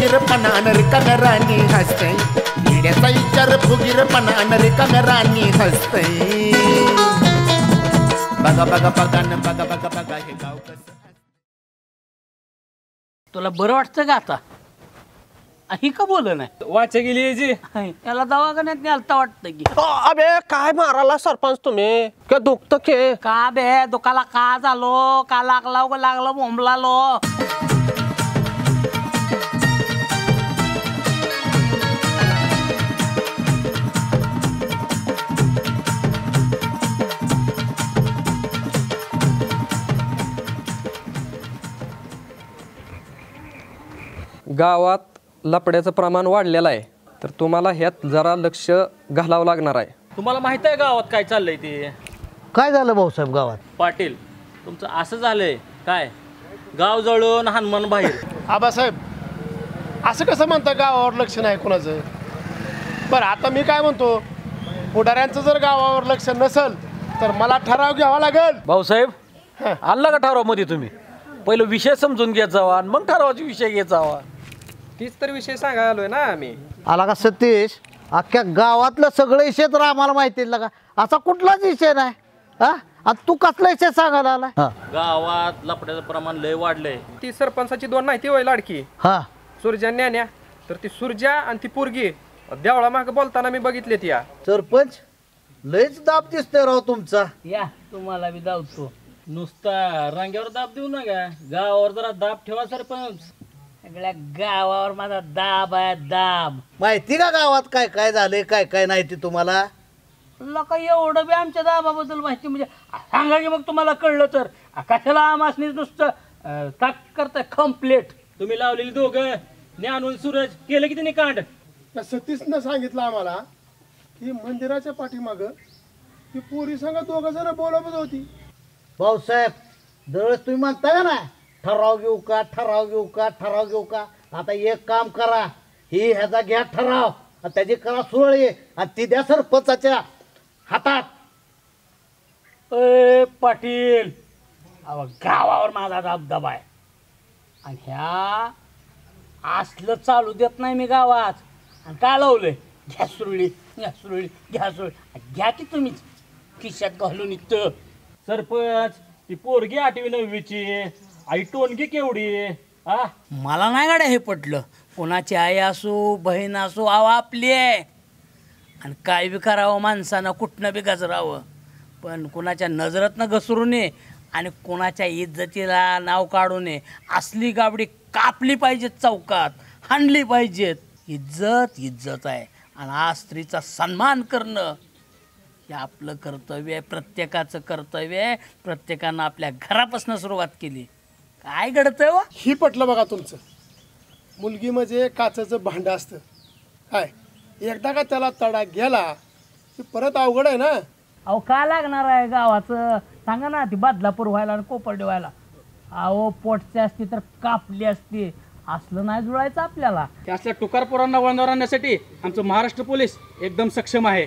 फुगीरपणान रिकाम्या राणी हसते येड्याचा विचार फुगीरपणान रिकाम्या राणी हसते बघा बघा बघा न बघा बघा बघा हे गाव कसं तुला बरं वाटतं का आता ही का बोल नाही वाचा गेली जी त्याला दवाखान्यात न्यालता वाटतं की अबे काय माराला सरपंच तुम्ही काय दुखत के का बे दुखाला का झालो का लागला बोंबलालो गावात लपड्याचं प्रमाण वाढलेलं आहे तर तुम्हाला ह्यात जरा लक्ष घालावं लागणार आहे. तुम्हाला माहित आहे गावात काय चाललंय ते? काय झालं भाऊसाहेब गावात? पाटील तुमचं असं झालंय काय गाव जळून हनुमान बाहेर. आबासाहेब असं कसं म्हणता गावावर लक्ष नाही कोणाचं? बरं आता मी काय म्हणतो पुढाऱ्यांचं जर गावावर लक्ष नसेल तर मला ठराव घ्यावा लागेल. भाऊसाहेब आणला का ठराव मध्ये तुम्ही? पहिलं विषय समजून घेत जावा आणि मग ठरावाचे विषय घेत जावा. तीच तर विषय सांगायला आलोय ना आम्ही. आला का सतीश अख्ख्या गावातलं सगळे विषय तर आम्हाला माहिती आहे का? असा कुठलाच विषय नाही हा आणि तू कसला विषय सांगायला आलाय? गावात लपड्याचं प्रमाण लय वाढलंय. ती सरपंचाची दोन नाही ती वय लाडकी हा सुरजा न्यान्या तर ती सुरजा आणि ती पोरगी देवळा माग बोलताना मी बघितले त्या. सरपंच लयच दाब दिसतोय राव तुमचा. या तुम्हाला बी दावतो नुसता रांग्यावर दाब देऊ नका गावावर जरा दाब ठेवा सरपंच. सगळ्या गावावर माझा दाब आहे दाब. माहिती का गावात काय काय झालंय काय काय नाही ते तुम्हाला? लोक एवढं बी आमच्या दाबाबद्दल माहिती म्हणजे सांगा की मग तुम्हाला कळलं तर कशाला आमासनी नुसतं ताक करताय कंप्लेट. तुम्ही लावलेली दोघं ज्ञानून सूरज केलं की तिने कांड. त्या सतीशनं सांगितलं आम्हाला की मंदिराच्या पाठीमाग ती पोरी संग दोघं जण बोलवत होती. भाऊसाहेब दरवेळेस तुम्ही म्हणता का ना ठराव घेऊ का ठराव घेऊ का ठराव घेऊ का? आता एक काम करा ही ह्याचा घ्या ठराव आणि त्याची करा सुरळी आणि ती द्या सरपंचाच्या हातात. ए पाटील अहो गावावर माझा दबदबा आहे आणि ह्या असलं चालू देत नाही मी गावात. आणि का लावलंय घ्या सुरळी घ्या सुरळी घ्या सुरळी घ्या की तुम्हीच खिशात घालून इथं. सरपंच ती पोरगी 8वी 9वीची आई टोनगी केवढी आ? मला नाही गाड्या हे पटलं. कोणाची आई असो बहीण असो अहो आपली आहे आणि काय बी करावं माणसानं कुठनं बी गजरावं पण कोणाच्या नजरातनं घसरू नये आणि कोणाच्या इज्जतीला नाव काढू नये. असली गाबडी कापली पाहिजेत चौकात हाणली पाहिजेत. इज्जत इज्जत आहे आणि आज स्त्रीचा सन्मान करणं हे आपलं कर्तव्य आहे. प्रत्येकाचं कर्तव्य आहे. प्रत्येकानं आपल्या घरापासून सुरुवात केली. काय घडतंय व ही पटलं बघा तुमचं. मुलगी म्हणजे काचेचं भांडं असतं काय एकदा का त्याला तडा गेला की परत अवघड आहे ना. अहो का लागणार आहे गावाचं सांगा ना. ती बदलापूर व्हायला आणि कोपर्डे व्हायला अहो पोटची असती तर कापली असती. असलं नाही जुळायचं आपल्याला. त्या असल्या टुकार पोरांना वळण आणण्यासाठी आमचं महाराष्ट्र पोलीस एकदम सक्षम आहे.